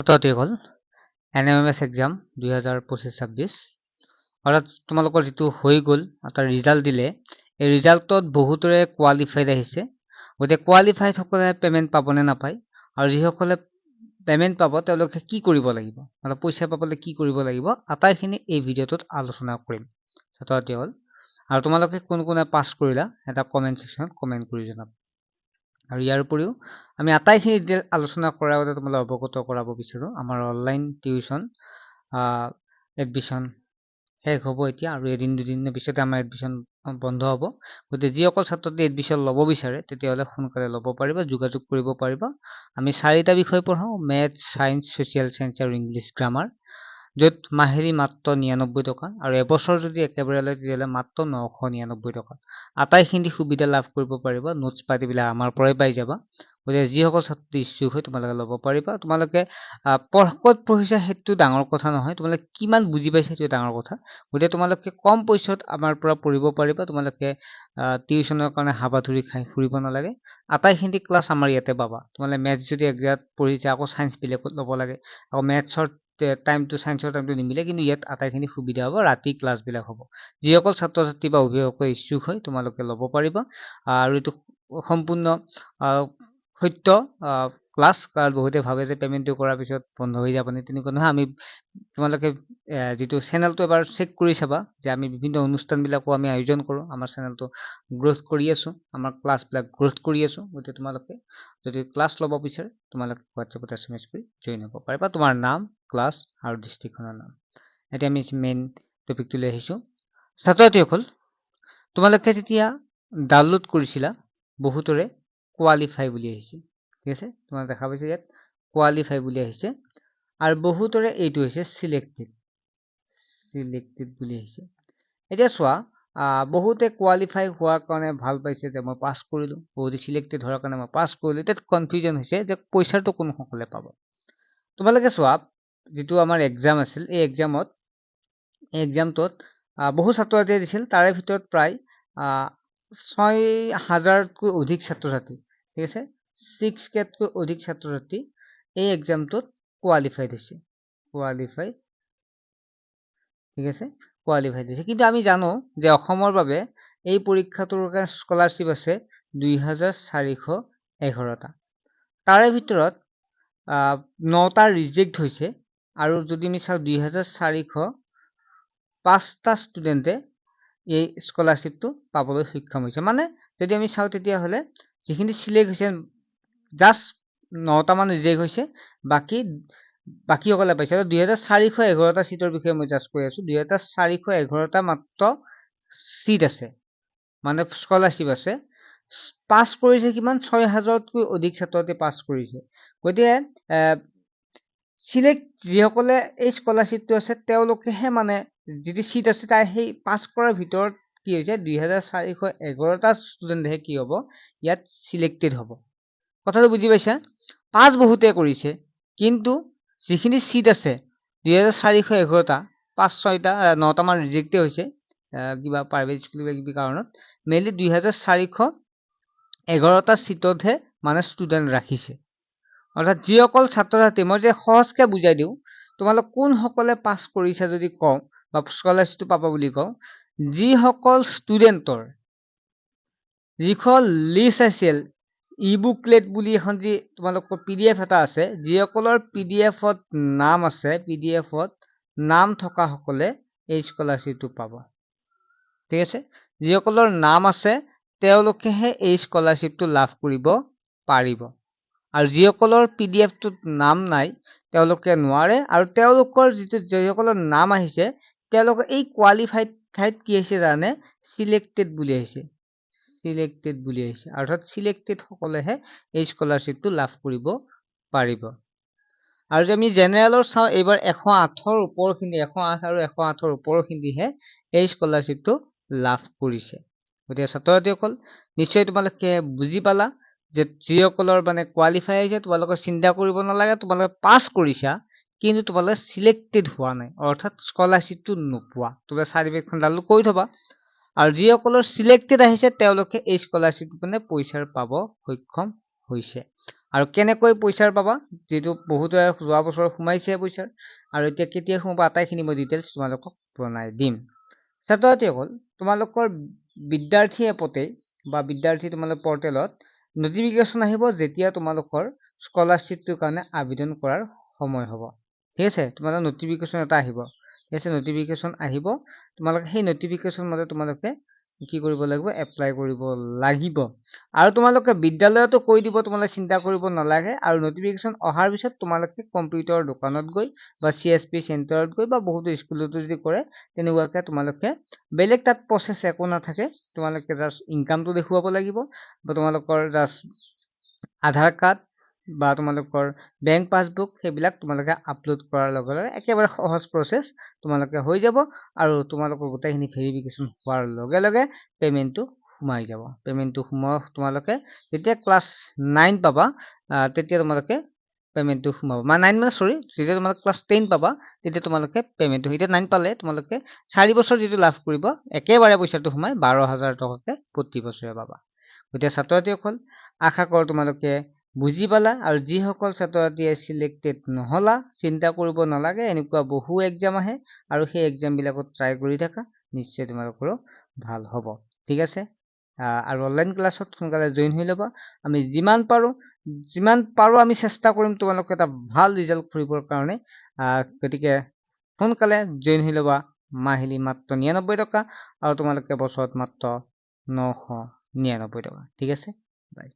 ছাত্ৰছাত্ৰী হ'ল NMMS exam 2025-26 অৰ্থাৎ তোমালোকৰ যিটো হৈ গ'ল এটা ৰিজাল্ট দিলে এই ৰিজাল্টত বহুতৰে কোৱালিফাইড আহিছে গতিকে কোৱালিফাইড সকলে পেমেন্ট পাবনে নাপায় আৰু যিসকলে পেমেন্ট পাব তেওঁলোকে কি কৰিব লাগিব মানে পইচা পাবলৈ কি কৰিব লাগিব আটাইখিনি এই ভিডিঅ'টোত আলোচনা কৰিম ছাত্ৰছাত্ৰী হ'ল আৰু তোমালোকে কোন কোনে পাছ কৰিলা এটা কমেন্ট সেকশনত কমেন্ট কৰি জনাবা আৰু ইয়াৰ উপৰিও আমি আটাইখিনি ডিটেইল আলোচনা কৰাৰ আগতে তোমালোক অৱগত কৰাব বিচাৰো আমাৰ অনলাইন টিউচন এডমিশন শেষ হ'ব এতিয়া আৰু এদিন দুদিনৰ পিছতে আমাৰ এডমিশন বন্ধ হ'ব গতিকে যিসকল ছাত্ৰছাত্ৰী এডমিশন ল'ব বিচাৰে তেতিয়াহ'লে সোনকালে ল'ব পাৰিবা যোগাযোগ কৰিব পাৰিবা আমি 4টা বিষয় পঢ়াওঁ মেথছ সায়েন্স ছ'চিয়েল সায়েন্স আৰু ইংলিছ গ্ৰামাৰ য'ত মাহিলী মাত্ৰ 99 টকা আৰু এবছৰ যদি একেবাৰে লয় তেতিয়াহ'লে মাত্ৰ 999 টকা আটাইখিনি সুবিধা লাভ কৰিব পাৰিবা নোটছ পাতিবিলাক আমাৰ পৰাই পাই যাবা গতিকে যিসকল ছাত্ৰী ইচ্ছুক হয় তোমালোকে ল'ব পাৰিবা তোমালোকে ক'ত পঢ়িছা সেইটো ডাঙৰ কথা নহয় তোমালোকে কিমান বুজি পাইছা সেইটো ডাঙৰ কথা গতিকে তোমালোকে কম পইচাত আমাৰ পৰা পঢ়িব পাৰিবা তোমালোকে টিউচনৰ কাৰণে হাবাথুৰি খাই ফুৰিব নালাগে আটাইখিনি ক্লাছ আমাৰ ইয়াতে পাবা তোমালোকে মেথছ যদি একজাত পঢ়িছা আকৌ সায়েন্স বেলেগত ল'ব লাগে আকৌ মেথছৰ টাইমটো সায়েন্সৰ টাইমটো নিমিলে কিন্তু ইয়াত আটাইখিনি সুবিধা হ'ব ৰাতি ক্লাছবিলাক হ'ব যিসকল ছাত্ৰ-ছাত্ৰী বা অভিভাৱকে ইচ্ছুক হয় তোমালোকে ল'ব পাৰিবা আৰু এইটো সম্পূৰ্ণ সত্য ক্লাছ কাৰণ বহুতে ভাবে যে পেমেন্টটো কৰাৰ পিছত বন্ধ হৈ যাব নে তেনেকুৱা নহয় আমি তোমালোকে যিটো চেনেলটো এবাৰ চেক কৰি চাবা যে আমি বিভিন্ন অনুষ্ঠানবিলাকো আমি আয়োজন কৰোঁ আমাৰ চেনেলটো গ্ৰোথ কৰি আছো আমাৰ ক্লাছবিলাক গ্ৰোথ কৰি আছো গতিকে তোমালোকে যদি ক্লাছ ল'ব বিচাৰে তোমালোকে হোৱাটছএপত SMS কৰি জইন হ'ব পাৰিবা তোমাৰ নাম ক্লাছ আৰু ডিষ্ট্ৰিক্টখনৰ নাম এতিয়া আমি মেইন টপিকটো লৈ আহিছোঁ ছাত্ৰ-ছাত্ৰীসকল তোমালোকে যেতিয়া ডাউনলোড কৰিছিলা বহুতৰে কোৱালিফাই বুলি আহিছে ঠিক আছে তোমালোকে দেখা পাইছে ইয়াত কোৱালিফাই বুলি আহিছে আৰু বহুতৰে এইটো হৈছে সিলেক্টেড বুলি আহিছে এতিয়া চোৱা বহুতে কোৱালিফাই হোৱাৰ কাৰণে ভাল পাইছে যে মই পাছ কৰিলোঁ বহুতে সিলেক্টেড হোৱাৰ কাৰণে মই পাছ কৰিলোঁ এতিয়া কনফিউজন হৈছে যে পইচাটো কোনসকলে পাব তোমালোকে চোৱা যিটো আমাৰ এক্সাম আছিল এই এক্সামটোত বহু ছাত্ৰ-ছাত্ৰীয়ে দিছিল তাৰে ভিতৰত প্ৰায় 6,000তকৈ অধিক ছাত্ৰ-ছাত্ৰী ঠিক আছে 6Kতকৈ অধিক ছাত্ৰ-ছাত্ৰী এই এক্সামটোত কোৱালিফাইড হৈছে ঠিক আছে কোৱালিফাইড হৈছে কিন্তু আমি জানো যে অসমৰ বাবে এই পৰীক্ষাটোৰ কাৰণে স্কলাৰশ্বিপ আছে 2,411টা তাৰে ভিতৰত 9টা ৰিজেক্ট হৈছে আৰু যদি আমি চাওঁ 2,405টা ষ্টুডেণ্টে এই স্কলাৰশ্বিপটো পাবলৈ সক্ষম হৈছে মানে যদি আমি চাওঁ তেতিয়াহ'লে যিখিনি সিলেক্ট হৈছে জাষ্ট 9টা মান ৰিজেক্ট হৈছে বাকীসকলে পাইছে 2,411টা চিটৰ বিষয়ে মই জাষ্ট কৈ আছো 2,411টা মাত্ৰ চিট আছে মানে স্কলাৰশ্বিপ আছে পাছ কৰিছে কিমান 6,000তকৈ অধিক ছাত্ৰছাত্ৰী পাছ কৰিছে গতিকে সিলেক্ট যিসকলে এই স্কলাৰশ্বিপটো আছে তেওঁলোকেহে মানে যিটো চিট আছে তাই সেই পাছ কৰাৰ ভিতৰত কি হৈছে 2,411টা ষ্টুডেণ্টহে কি হ'ব ইয়াত সিলেক্টেড হ'ব কথাটো বুজি পাইছা পাছ বহুতে কৰিছে কিন্তু যিখিনি চিট আছে 2,411টা 5-6টা 9টা মান ৰিজেক্টে হৈছে কিবা প্ৰাইভেট স্কুল কিবা কাৰণত মেইনলি 2,411টা চিটতহে মানে ষ্টুডেণ্ট ৰাখিছে অৰ্থাৎ যিসকল ছাত্ৰ-ছাত্ৰী মই যে সহজকৈ বুজাই দিওঁ তোমালোক কোনসকলে পাছ কৰিছা যদি কওঁ বা স্কলাৰশ্বিপটো পাবা বুলি কওঁ যিসকল ষ্টুডেণ্টৰ যিখন লিষ্ট আছিল ই-বুকলেট বুলি এখন যি তোমালোকৰ PDF এটা আছে যিসকলৰ PDFত নাম আছে PDFত নাম থকা সকলে এই স্কলাৰশ্বিপটো পাব ঠিক আছে যিসকলৰ নাম আছে তেওঁলোকেহে এই স্কলাৰশ্বিপটো লাভ কৰিব পাৰিব আৰু যিসকলৰ PDFটোত নাম নাই তেওঁলোকে নোৱাৰে আৰু তেওঁলোকৰ যিসকলৰ নাম আহিছে তেওঁলোকে এই কোৱালিফাইড ঠাইত কি আহিছে জানে সিলেক্টেড বুলি আহিছে অৰ্থাৎ সিলেক্টেড সকলেহে এই স্কলাৰশ্বিপটো লাভ কৰিব পাৰিব আৰু যদি আমি জেনেৰেলৰ চাওঁ এইবাৰ 108ৰ ওপৰখিনি 108 আৰু 108ৰ ওপৰখিনিহে এই স্কলাৰশ্বিপটো লাভ কৰিছে গতিকে ছাত্ৰ-ছাত্ৰীসকল নিশ্চয় তোমালোকে বুজি পালা যে যিসকলৰ মানে কোৱালিফাই হৈছে তোমালোকে চিন্তা কৰিব নালাগে তোমালোকে পাছ কৰিছা কিন্তু তোমালোকে সিলেক্টেড হোৱা নাই অৰ্থাৎ স্কলাৰশ্বিপটো নোপোৱা তোমালোকে চাৰ্টিফিকেটখন ডাউনলোড কৰি থবা আৰু যিসকলৰ সিলেক্টেড আহিছে তেওঁলোকে এই স্কলাৰশ্বিপ মানে পইচাৰ পাব সক্ষম হৈছে আৰু কেনেকৈ পইচাৰ পাবা, যিটো বহুতে যোৱা বছৰ সোমাইছে পইচাৰ, আৰু এতিয়া কেতিয়া সোমাব আটাইখিনি মই ডিটেইলছ তোমালোকক জনাই দিম। ছাত্ৰ ছাত্ৰীসকল, তোমালোকৰ বিদ্যাৰ্থী এপতে বা বিদ্যাৰ্থী তোমালোকৰ পৰ্টেলত নটিফিকেশ্যন আহিব যেতিয়া তোমালোকৰ স্কলাৰশ্বিপটোৰ কাৰণে আবেদন কৰাৰ সময় হ'ব। ঠিক আছে, তোমালোকৰ নটিফিকেশ্যন এটা আহিব। ঠিক আছে, নটিফিকেশ্যন আহিব, তোমালোকে সেই নটিফিকেশ্যন মতে তোমালোকে কি কৰিব লাগিব, এপ্লাই কৰিব লাগিব। আৰু তোমালোকে বিদ্যালয়তো কৈ দিব, তোমালোকে চিন্তা কৰিব নালাগে। আৰু নটিফিকেশ্যন অহাৰ পিছত তোমালোকে কম্পিউটাৰৰ দোকানত গৈ বা CSP চেণ্টাৰত গৈ বা বহুতো স্কুলতো যদি কৰে তেনেকুৱাকে তোমালোকে বেলেগ তাত প্ৰচেছ একো নাথাকে। তোমালোকে জাষ্ট ইনকামটো দেখুৱাব লাগিব বা তোমালোকৰ জাষ্ট আধাৰ কাৰ্ড বা তোমালোকৰ বেংক পাছবুক সেইবিলাক তোমালোকে আপলোড কৰাৰ লগে লগে একেবাৰে সহজ প্ৰচেছ তোমালোকে হৈ যাব। আৰু তোমালোকৰ গোটেইখিনি ভেৰিফিকেশ্যন হোৱাৰ লগে লগে পে'মেণ্টটো সোমাই যাব। পে'মেণ্টটো সোমোৱা তোমালোকে যেতিয়া ক্লাছ 9 পাবা তেতিয়া তোমালোকে পে'মেণ্টটো সোমাব। 9 মানে চৰি, যেতিয়া তোমালোকে ক্লাছ 10 পাবা তেতিয়া তোমালোকে পে'মেণ্টটো, এতিয়া 9 পালে তোমালোকে 4 বছৰ যিটো লাভ কৰিব একেবাৰে পইচাটো সোমাই 12,000 টকাকে প্ৰতি বছৰে পাবা। গতিকে ছাত্ৰ ছাত্ৰীসকল, আশা কৰোঁ তোমালোকে বুজি পালা। আৰু যিসকল ছাত্ৰ ছাত্ৰীয়ে চিলেক্টেড নহলা, চিন্তা কৰিব নালাগে, এনেকুৱা বহু এক্সাম আহে আৰু সেই এক্সামবিলাকত ট্ৰাই কৰি থাকা, নিশ্চয় তোমালোকৰো ভাল হ'ব। ঠিক আছে, আৰু অনলাইন ক্লাছত সোনকালে জইন হৈ ল'বা। আমি যিমান পাৰোঁ আমি চেষ্টা কৰিম তোমালোকে এটা ভাল ৰিজাল্ট কৰিবৰ কাৰণে। গতিকে সোনকালে জইন হৈ ল'বা। মাহিলী মাত্ৰ 99 টকা আৰু তোমালোকে বছৰত মাত্ৰ 999 টকা। ঠিক আছে, বাই।